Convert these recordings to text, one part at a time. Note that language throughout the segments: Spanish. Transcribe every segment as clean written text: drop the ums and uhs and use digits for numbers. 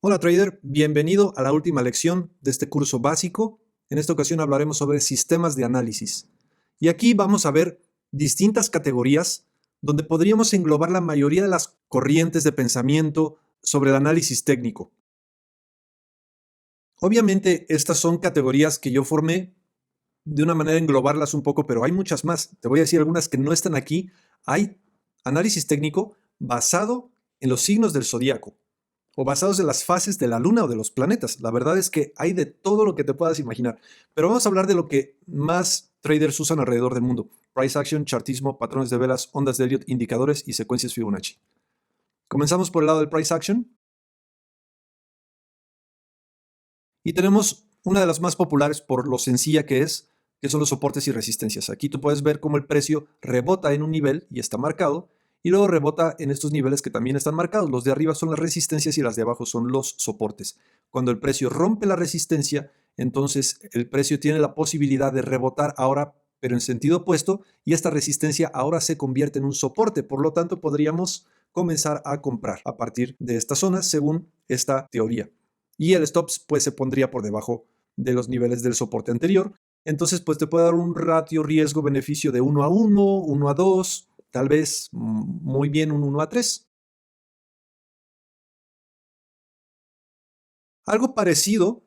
Hola trader, bienvenido a la última lección de este curso básico. En esta ocasión hablaremos sobre sistemas de análisis. Y aquí vamos a ver distintas categorías donde podríamos englobar la mayoría de las corrientes de pensamiento sobre el análisis técnico. Obviamente estas son categorías que yo formé de una manera de englobarlas un poco, pero hay muchas más. Te voy a decir algunas que no están aquí. Hay análisis técnico basado en los signos del zodiaco, o basados en las fases de la luna o de los planetas. La verdad es que hay de todo lo que te puedas imaginar. Pero vamos a hablar de lo que más traders usan alrededor del mundo. Price action, chartismo, patrones de velas, ondas de Elliott, indicadores y secuencias Fibonacci. Comenzamos por el lado del price action. Y tenemos una de las más populares por lo sencilla que son los soportes y resistencias. Aquí tú puedes ver cómo el precio rebota en un nivel y está marcado, y luego rebota en estos niveles que también están marcados. Los de arriba son las resistencias y las de abajo son los soportes. Cuando el precio rompe la resistencia, entonces el precio tiene la posibilidad de rebotar ahora, pero en sentido opuesto, y esta resistencia ahora se convierte en un soporte. Por lo tanto, podríamos comenzar a comprar a partir de esta zona según esta teoría. Y el stop pues se pondría por debajo de los niveles del soporte anterior. Entonces pues te puede dar un ratio riesgo-beneficio de 1:1, 1:2, tal vez muy bien un 1:3. Algo parecido,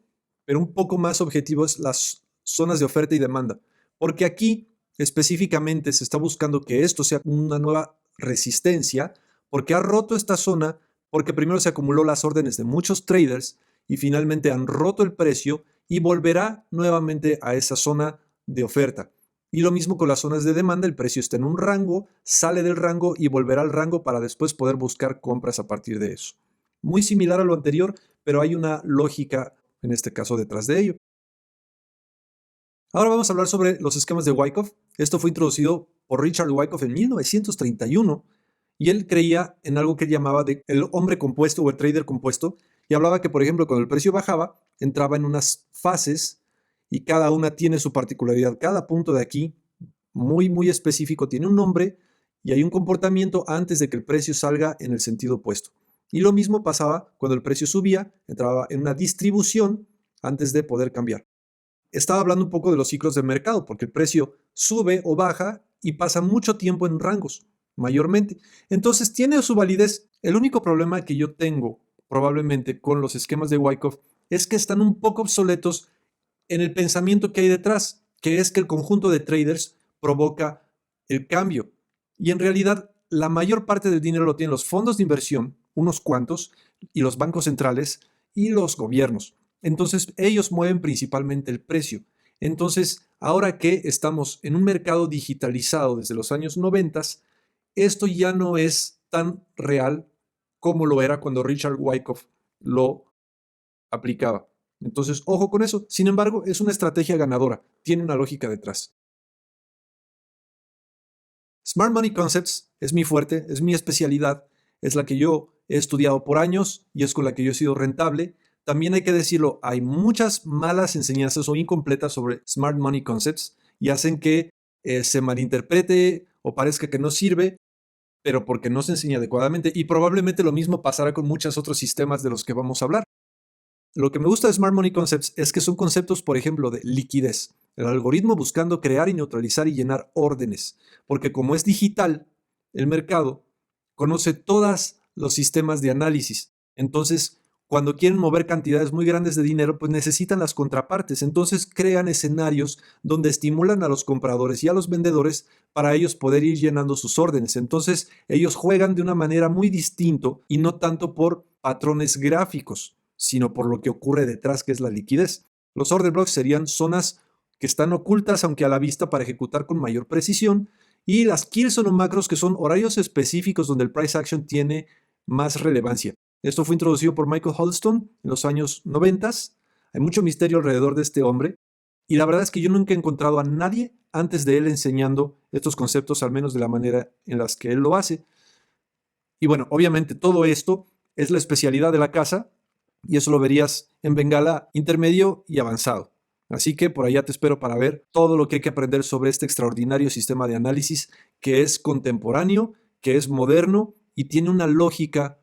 pero un poco más objetivo, es las zonas de oferta y demanda, porque aquí específicamente se está buscando que esto sea una nueva resistencia, porque ha roto esta zona, porque primero se acumuló las órdenes de muchos traders y finalmente han roto el precio y volverá nuevamente a esa zona de oferta. Y lo mismo con las zonas de demanda, el precio está en un rango, sale del rango y volverá al rango para después poder buscar compras a partir de eso. Muy similar a lo anterior, pero hay una lógica en este caso detrás de ello. Ahora vamos a hablar sobre los esquemas de Wyckoff. Esto fue introducido por Richard Wyckoff en 1931 y él creía en algo que él llamaba el hombre compuesto o el trader compuesto, y hablaba que, por ejemplo, cuando el precio bajaba, entraba en unas fases y cada una tiene su particularidad. Cada punto de aquí, muy específico, tiene un nombre y hay un comportamiento antes de que el precio salga en el sentido opuesto. Y lo mismo pasaba cuando el precio subía, entraba en una distribución antes de poder cambiar. Estaba hablando un poco de los ciclos de mercado, porque el precio sube o baja y pasa mucho tiempo en rangos, mayormente. Entonces tiene su validez. El único problema que yo tengo probablemente con los esquemas de Wyckoff es que están un poco obsoletos en el pensamiento que hay detrás, que es que el conjunto de traders provoca el cambio. Y en realidad la mayor parte del dinero lo tienen los fondos de inversión, unos cuantos, y los bancos centrales y los gobiernos. Entonces ellos mueven principalmente el precio. Entonces, ahora que estamos en un mercado digitalizado desde los años 90, esto ya no es tan real como lo era cuando Richard Wyckoff lo aplicaba. Entonces, ojo con eso. Sin embargo, es una estrategia ganadora. Tiene una lógica detrás. Smart Money Concepts es mi fuerte, es mi especialidad, es la que yo he estudiado por años y es con la que yo he sido rentable. También hay que decirlo, hay muchas malas enseñanzas o incompletas sobre Smart Money Concepts y hacen que se malinterprete o parezca que no sirve, pero porque no se enseña adecuadamente. Y probablemente lo mismo pasará con muchos otros sistemas de los que vamos a hablar. Lo que me gusta de Smart Money Concepts es que son conceptos, por ejemplo, de liquidez. El algoritmo buscando crear y neutralizar y llenar órdenes. Porque como es digital, el mercado conoce todos los sistemas de análisis. Entonces, cuando quieren mover cantidades muy grandes de dinero, pues necesitan las contrapartes. Entonces crean escenarios donde estimulan a los compradores y a los vendedores para ellos poder ir llenando sus órdenes. Entonces, ellos juegan de una manera muy distinta y no tanto por patrones gráficos, sino por lo que ocurre detrás, que es la liquidez. Los order blocks serían zonas que están ocultas, aunque a la vista, para ejecutar con mayor precisión, y las kills son macros, que son horarios específicos donde el price action tiene más relevancia. Esto fue introducido por Michael Huddleston en los años 90. Hay mucho misterio alrededor de este hombre, y la verdad es que yo nunca he encontrado a nadie antes de él enseñando estos conceptos, al menos de la manera en las que él lo hace. Y bueno, obviamente todo esto es la especialidad de la casa, y eso lo verías en Bengala intermedio y avanzado. Así que por allá te espero para ver todo lo que hay que aprender sobre este extraordinario sistema de análisis que es contemporáneo, que es moderno y tiene una lógica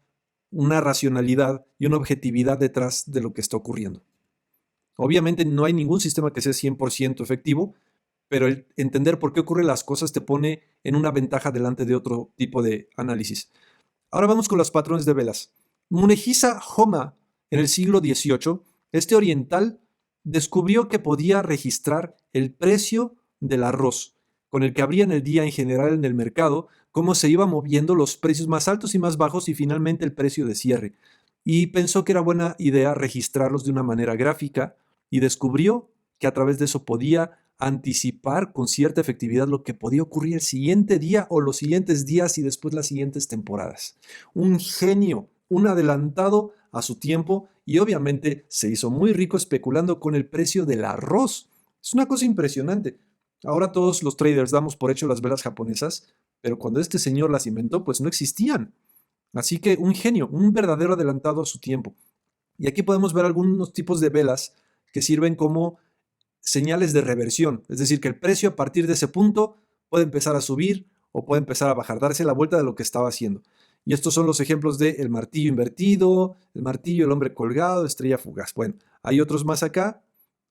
una racionalidad y una objetividad detrás de lo que está ocurriendo. Obviamente no hay ningún sistema que sea 100% efectivo, pero el entender por qué ocurren las cosas te pone en una ventaja delante de otro tipo de análisis. Ahora vamos con los patrones de velas. Munehisa Homa, en el siglo XVIII, este oriental descubrió que podía registrar el precio del arroz, con el que abrían el día en general en el mercado, cómo se iban moviendo los precios más altos y más bajos y finalmente el precio de cierre. Y pensó que era buena idea registrarlos de una manera gráfica y descubrió que a través de eso podía anticipar con cierta efectividad lo que podía ocurrir el siguiente día o los siguientes días y después las siguientes temporadas. Un genio, un adelantado a su tiempo y obviamente se hizo muy rico especulando con el precio del arroz. Es una cosa impresionante. Ahora todos los traders damos por hecho las velas japonesas, pero cuando este señor las inventó, pues no existían. Así que un genio, un verdadero adelantado a su tiempo. Y aquí podemos ver algunos tipos de velas que sirven como señales de reversión, es decir, que el precio a partir de ese punto puede empezar a subir o puede empezar a bajar, darse la vuelta de lo que estaba haciendo. Y estos son los ejemplos de el martillo invertido, el martillo, el hombre colgado, estrella fugaz. Bueno, hay otros más acá,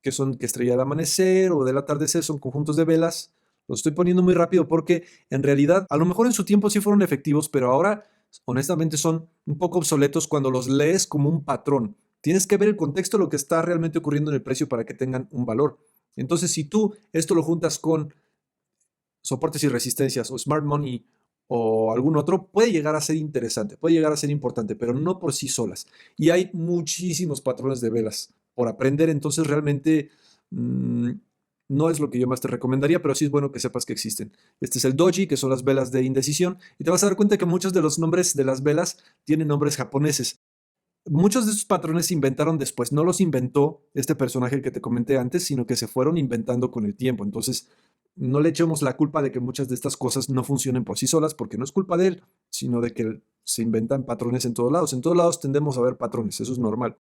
que son que estrella del amanecer o del atardecer, son conjuntos de velas. Los estoy poniendo muy rápido porque en realidad a lo mejor en su tiempo sí fueron efectivos, pero ahora honestamente son un poco obsoletos cuando los lees como un patrón. Tienes que ver el contexto de lo que está realmente ocurriendo en el precio para que tengan un valor. Entonces, si tú esto lo juntas con soportes y resistencias o smart money o algún otro, puede llegar a ser interesante, puede llegar a ser importante, pero no por sí solas. Y hay muchísimos patrones de velas por aprender, entonces realmente no es lo que yo más te recomendaría, pero sí es bueno que sepas que existen. Este es el doji, que son las velas de indecisión, y te vas a dar cuenta que muchos de los nombres de las velas tienen nombres japoneses. Muchos de estos patrones se inventaron después, no los inventó este personaje que te comenté antes, sino que se fueron inventando con el tiempo. Entonces, no le echemos la culpa de que muchas de estas cosas no funcionen por sí solas, porque no es culpa de él, sino de que se inventan patrones en todos lados. En todos lados tendemos a ver patrones, eso es normal.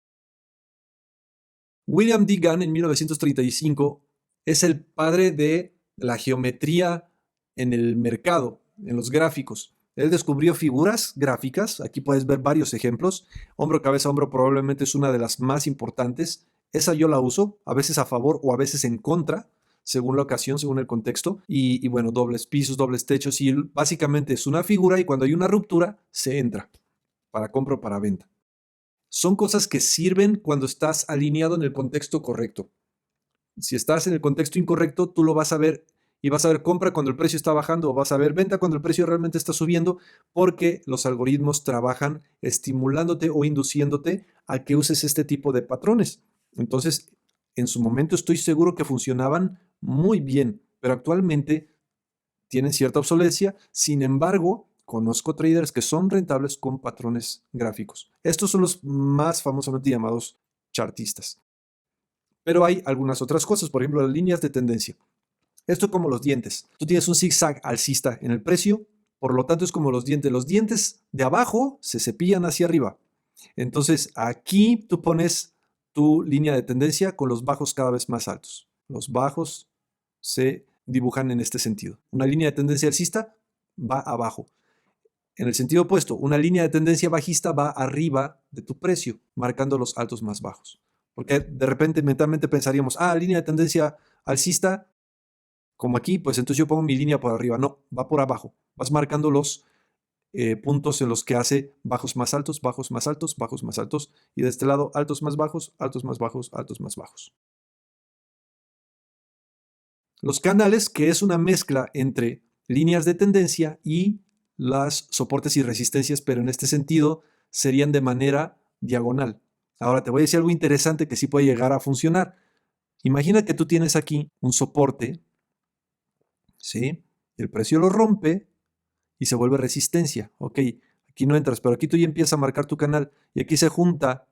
William D. Gunn en 1935 es el padre de la geometría en el mercado, en los gráficos. Él descubrió figuras gráficas, aquí puedes ver varios ejemplos. Hombro, cabeza, hombro probablemente es una de las más importantes. Esa yo la uso, a veces a favor o a veces en contra, según la ocasión, según el contexto. Y bueno, dobles pisos, dobles techos, y básicamente es una figura y cuando hay una ruptura, se entra para compra o para venta. Son cosas que sirven cuando estás alineado en el contexto correcto. Si estás en el contexto incorrecto, tú lo vas a ver y vas a ver compra cuando el precio está bajando o vas a ver venta cuando el precio realmente está subiendo, porque los algoritmos trabajan estimulándote o induciéndote a que uses este tipo de patrones. Entonces, en su momento estoy seguro que funcionaban muy bien, pero actualmente tienen cierta obsolescencia. Sin embargo, conozco traders que son rentables con patrones gráficos. Estos son los más famosamente llamados chartistas. Pero hay algunas otras cosas, por ejemplo, las líneas de tendencia. Esto es como los dientes. Tú tienes un zigzag alcista en el precio, por lo tanto es como los dientes. Los dientes de abajo se cepillan hacia arriba. Entonces aquí tú pones tu línea de tendencia con los bajos cada vez más altos. Los bajos se dibujan en este sentido. Una línea de tendencia alcista va abajo. En el sentido opuesto, una línea de tendencia bajista va arriba de tu precio, marcando los altos más bajos. Porque de repente mentalmente pensaríamos, línea de tendencia alcista, como aquí, pues entonces yo pongo mi línea por arriba. No, va por abajo. Vas marcando los puntos en los que hace bajos más altos, bajos más altos, bajos más altos. Y de este lado, altos más bajos, altos más bajos, altos más bajos. Los canales, que es una mezcla entre líneas de tendencia y las soportes y resistencias, pero en este sentido serían de manera diagonal. Ahora te voy a decir algo interesante que sí puede llegar a funcionar. Imagina que tú tienes aquí un soporte, ¿sí? El precio lo rompe y se vuelve resistencia. Ok, aquí no entras, pero aquí tú ya empiezas a marcar tu canal y aquí se junta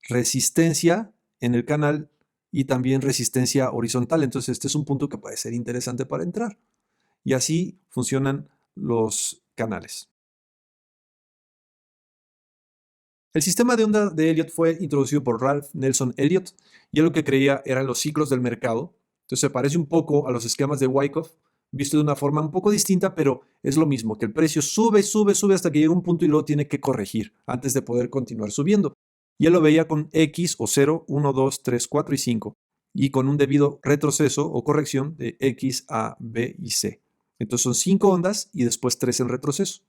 resistencia en el canal y también resistencia horizontal. Entonces este es un punto que puede ser interesante para entrar. Y así funcionan los canales. El sistema de onda de Elliott fue introducido por Ralph Nelson Elliott y él lo que creía eran los ciclos del mercado. Entonces se parece un poco a los esquemas de Wyckoff, visto de una forma un poco distinta, pero es lo mismo, que el precio sube, sube, sube hasta que llega un punto y luego tiene que corregir antes de poder continuar subiendo. Y él lo veía con X o 0, 1, 2, 3, 4 y 5, y con un debido retroceso o corrección de X, A, B y C. Entonces son 5 ondas y después 3 en retroceso.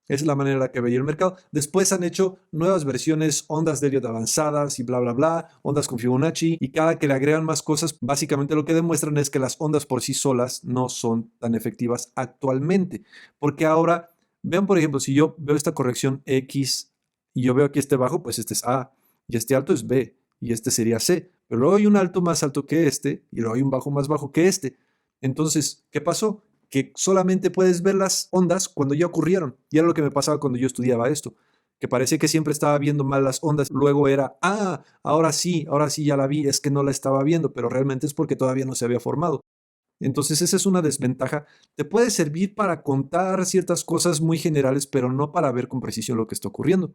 Esa es la manera en la que veía el mercado. Después han hecho nuevas versiones, ondas de Elliott avanzadas y bla, bla, bla, ondas con Fibonacci, y cada que le agregan más cosas, básicamente lo que demuestran es que las ondas por sí solas no son tan efectivas actualmente. Porque ahora, vean por ejemplo, si yo veo esta corrección X y yo veo aquí este bajo, pues este es A, y este alto es B, y este sería C. Pero luego hay un alto más alto que este, y luego hay un bajo más bajo que este. Entonces, ¿qué pasó? Que solamente puedes ver las ondas cuando ya ocurrieron. Y era lo que me pasaba cuando yo estudiaba esto, que parecía que siempre estaba viendo mal las ondas. Luego era, ahora sí ya la vi, es que no la estaba viendo, pero realmente es porque todavía no se había formado. Entonces esa es una desventaja. Te puede servir para contar ciertas cosas muy generales, pero no para ver con precisión lo que está ocurriendo.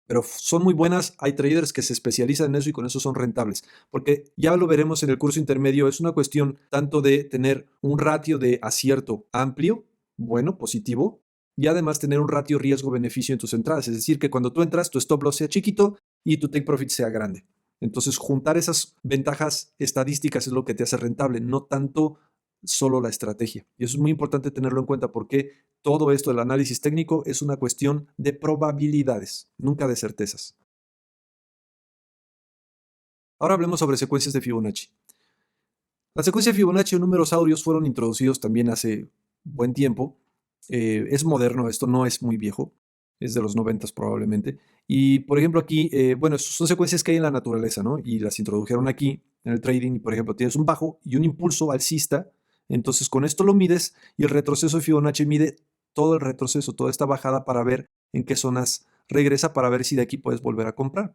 Pero son muy buenas, hay traders que se especializan en eso y con eso son rentables, porque ya lo veremos en el curso intermedio, es una cuestión tanto de tener un ratio de acierto amplio, bueno, positivo, y además tener un ratio riesgo-beneficio en tus entradas, es decir, que cuando tú entras, tu stop loss sea chiquito y tu take profit sea grande. Entonces, juntar esas ventajas estadísticas es lo que te hace rentable, no tanto solo la estrategia. Y eso es muy importante tenerlo en cuenta porque todo esto del análisis técnico es una cuestión de probabilidades, nunca de certezas. Ahora hablemos sobre secuencias de Fibonacci. La secuencia de Fibonacci o números áureos fueron introducidos también hace buen tiempo. Es moderno, esto no es muy viejo, es de los 90 probablemente. Y por ejemplo aquí, bueno, son secuencias que hay en la naturaleza, ¿no? Y las introdujeron aquí en el trading. Y por ejemplo, tienes un bajo y un impulso alcista. Entonces con esto lo mides y el retroceso de Fibonacci mide todo el retroceso, toda esta bajada para ver en qué zonas regresa, para ver si de aquí puedes volver a comprar.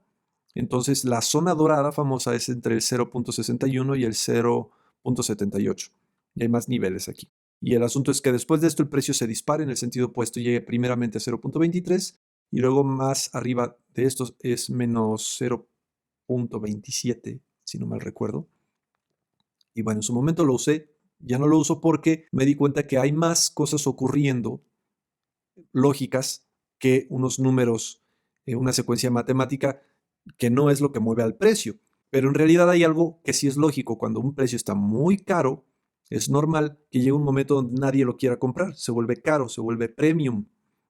Entonces la zona dorada famosa es entre el 0.61 y el 0.78. Y hay más niveles aquí. Y el asunto es que después de esto el precio se dispara en el sentido opuesto, llegue primeramente a 0.23 y luego más arriba de estos es menos 0.27, si no mal recuerdo. Y bueno, en su momento lo usé, ya no lo uso porque me di cuenta que hay más cosas ocurriendo lógicas que unos números, una secuencia matemática que no es lo que mueve al precio. Pero en realidad hay algo que sí es lógico. Cuando un precio está muy caro, es normal que llegue un momento donde nadie lo quiera comprar. Se vuelve caro, se vuelve premium.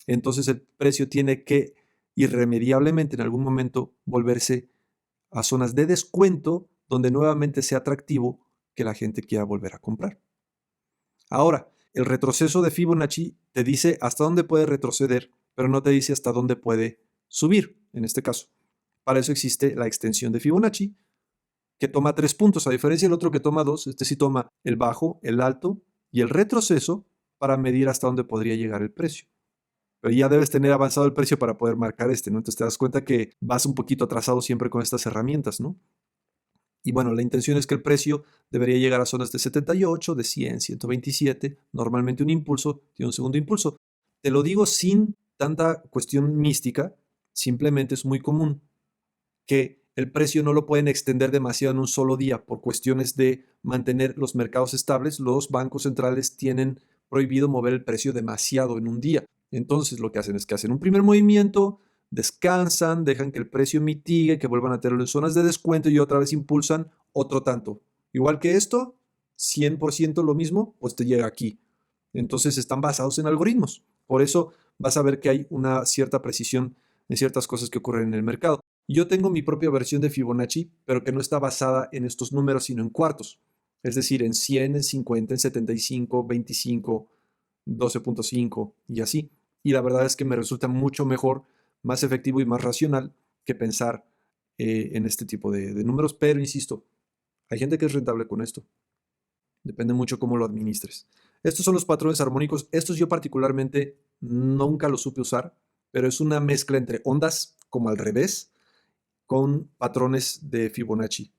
Entonces el precio tiene que irremediablemente en algún momento volverse a zonas de descuento donde nuevamente sea atractivo que la gente quiera volver a comprar. Ahora, el retroceso de Fibonacci te dice hasta dónde puede retroceder, pero no te dice hasta dónde puede subir, en este caso. Para eso existe la extensión de Fibonacci, que toma 3 puntos, a diferencia del otro que toma 2. Este sí toma el bajo, el alto y el retroceso para medir hasta dónde podría llegar el precio. Pero ya debes tener avanzado el precio para poder marcar este, ¿no? Entonces te das cuenta que vas un poquito atrasado siempre con estas herramientas, ¿no? Y bueno, la intención es que el precio debería llegar a zonas de 78, de 100, 127. Normalmente un impulso tiene un segundo impulso. Te lo digo sin tanta cuestión mística, simplemente es muy común que el precio no lo pueden extender demasiado en un solo día por cuestiones de mantener los mercados estables. Los bancos centrales tienen prohibido mover el precio demasiado en un día. Entonces lo que hacen es que hacen un primer movimiento, descansan, dejan que el precio mitigue, que vuelvan a tenerlo en zonas de descuento y otra vez impulsan otro tanto. Igual que esto, 100% lo mismo, pues te llega aquí. Entonces están basados en algoritmos. Por eso vas a ver que hay una cierta precisión en ciertas cosas que ocurren en el mercado. Yo tengo mi propia versión de Fibonacci, pero que no está basada en estos números, sino en cuartos. Es decir, en 100, en 50, en 75, 25, 12.5 y así. Y la verdad es que me resulta mucho mejor, más efectivo y más racional que pensar en este tipo de números. Pero insisto, hay gente que es rentable con esto. Depende mucho cómo lo administres. Estos son los patrones armónicos. Estos yo particularmente nunca los supe usar, pero es una mezcla entre ondas como al revés con patrones de Fibonacci.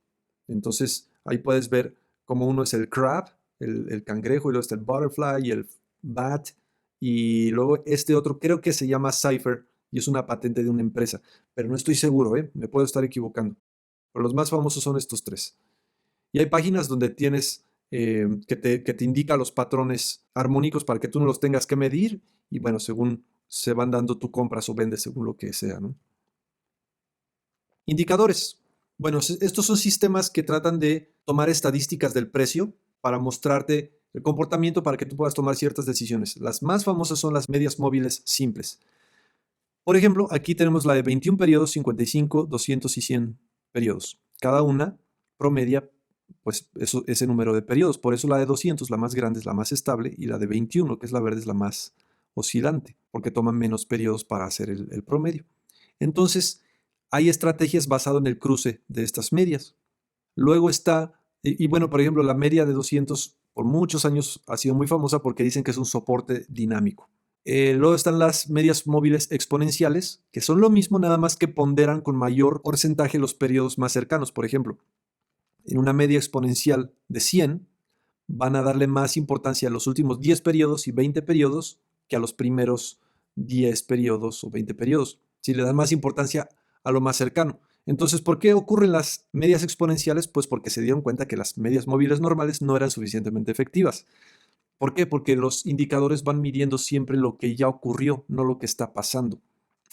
Entonces ahí puedes ver cómo uno es el crab, el cangrejo, y luego está el butterfly y el bat. Y luego este otro creo que se llama Cypher y es una patente de una empresa, pero no estoy seguro, me puedo estar equivocando. Pero los más famosos son estos tres. Y hay páginas donde tienes que te indica los patrones armónicos para que tú no los tengas que medir y bueno, según se van dando tú compras o vendes según lo que sea, ¿no? Indicadores. Bueno, estos son sistemas que tratan de tomar estadísticas del precio para mostrarte el comportamiento para que tú puedas tomar ciertas decisiones. Las más famosas son las medias móviles simples. Por ejemplo, aquí tenemos la de 21 periodos, 55, 200 y 100 periodos. Cada una promedia pues ese número de periodos. Por eso la de 200, la más grande, es la más estable, y la de 21, que es la verde, es la más oscilante, porque toman menos periodos para hacer el promedio. Entonces, hay estrategias basadas en el cruce de estas medias. Luego está, y bueno, por ejemplo, la media de 200 por muchos años ha sido muy famosa porque dicen que es un soporte dinámico. Luego están las medias móviles exponenciales, que son lo mismo, nada más que ponderan con mayor porcentaje los periodos más cercanos. Por ejemplo, en una media exponencial de 100, van a darle más importancia a los últimos 10 periodos y 20 periodos que a los primeros 10 periodos o 20 periodos. Si le dan más importancia a lo más cercano. Entonces, ¿por qué ocurren las medias exponenciales? Pues porque se dieron cuenta que las medias móviles normales no eran suficientemente efectivas. ¿Por qué? Porque los indicadores van midiendo siempre lo que ya ocurrió, no lo que está pasando.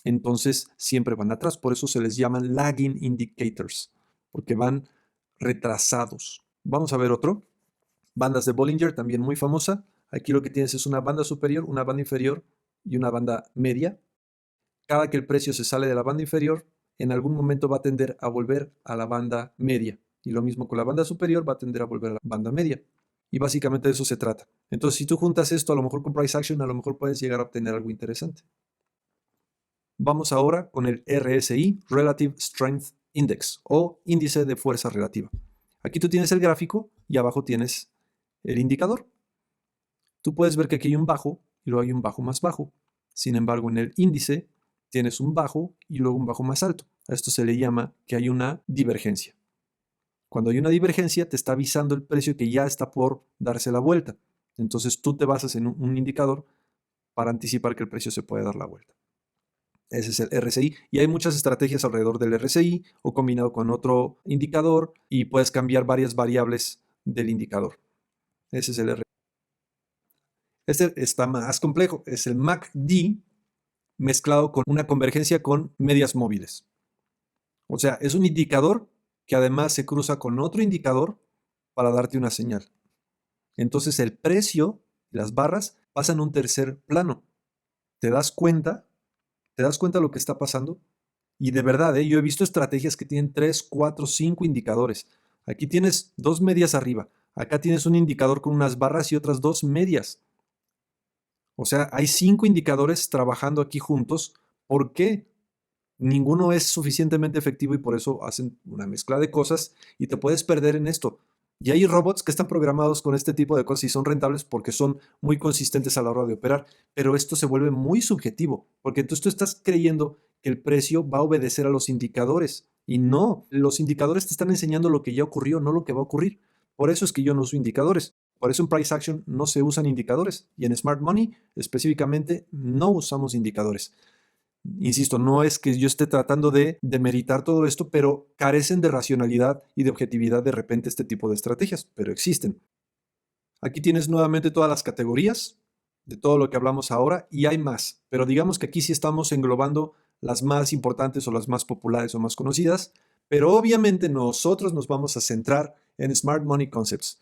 Entonces, siempre van atrás. Por eso se les llaman lagging indicators, porque van retrasados. Vamos a ver otro. Bandas de Bollinger, también muy famosa. Aquí lo que tienes es una banda superior, una banda inferior y una banda media. Cada que el precio se sale de la banda inferior, en algún momento va a tender a volver a la banda media. Y lo mismo con la banda superior, va a tender a volver a la banda media. Y básicamente de eso se trata. Entonces, si tú juntas esto, a lo mejor con Price Action, a lo mejor puedes llegar a obtener algo interesante. Vamos ahora con el RSI, Relative Strength Index, o índice de fuerza relativa. Aquí tú tienes el gráfico y abajo tienes el indicador. Tú puedes ver que aquí hay un bajo y luego hay un bajo más bajo. Sin embargo, en el índice tienes un bajo y luego un bajo más alto. A esto se le llama que hay una divergencia. Cuando hay una divergencia, te está avisando el precio que ya está por darse la vuelta. Entonces tú te basas en un indicador para anticipar que el precio se puede dar la vuelta. Ese es el RSI. Y hay muchas estrategias alrededor del RSI o combinado con otro indicador y puedes cambiar varias variables del indicador. Ese es el RSI. Este está más complejo. Es el MACD mezclado con una convergencia con medias móviles. O sea, es un indicador que además se cruza con otro indicador para darte una señal. Entonces el precio y las barras pasan a un tercer plano. ¿Te das cuenta? ¿Te das cuenta de lo que está pasando? Y de verdad, yo he visto estrategias que tienen 3, 4, 5 indicadores. Aquí tienes 2 medias arriba. Acá tienes un indicador con unas barras y otras 2 medias. O sea, hay 5 indicadores trabajando aquí juntos. ¿Por qué? Ninguno es suficientemente efectivo y por eso hacen una mezcla de cosas y te puedes perder en esto. Y hay robots que están programados con este tipo de cosas y son rentables porque son muy consistentes a la hora de operar, pero esto se vuelve muy subjetivo, porque entonces tú estás creyendo que el precio va a obedecer a los indicadores y no, los indicadores te están enseñando lo que ya ocurrió, no lo que va a ocurrir. Por eso es que yo no uso indicadores. Por eso en Price Action no se usan indicadores y en Smart Money específicamente no usamos indicadores. Insisto, no es que yo esté tratando de demeritar todo esto, pero carecen de racionalidad y de objetividad de repente este tipo de estrategias, pero existen. Aquí tienes nuevamente todas las categorías de todo lo que hablamos ahora y hay más, pero digamos que aquí sí estamos englobando las más importantes o las más populares o más conocidas, pero obviamente nosotros nos vamos a centrar en Smart Money Concepts.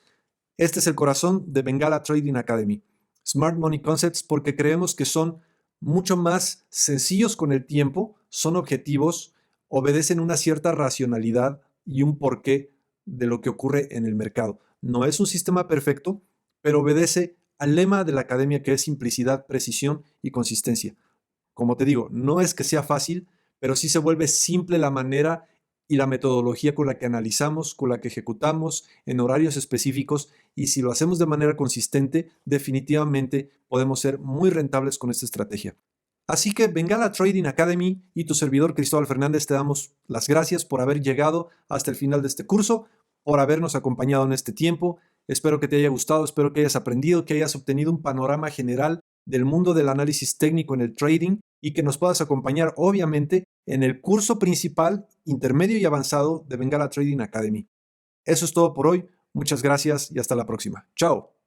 Este es el corazón de Bengala Trading Academy. Smart Money Concepts porque creemos que son mucho más sencillos con el tiempo, son objetivos, obedecen una cierta racionalidad y un porqué de lo que ocurre en el mercado. No es un sistema perfecto, pero obedece al lema de la academia que es simplicidad, precisión y consistencia. Como te digo, no es que sea fácil, pero sí se vuelve simple la manera y la metodología con la que analizamos, con la que ejecutamos en horarios específicos y si lo hacemos de manera consistente, definitivamente podemos ser muy rentables con esta estrategia. Así que Bengala Trading Academy y tu servidor Cristóbal Fernández te damos las gracias por haber llegado hasta el final de este curso, por habernos acompañado en este tiempo. Espero que te haya gustado, espero que hayas aprendido, que hayas obtenido un panorama general del mundo del análisis técnico en el trading y que nos puedas acompañar obviamente en el curso principal, intermedio y avanzado de Bengala Trading Academy. Eso es todo por hoy. Muchas gracias y hasta la próxima. Chao.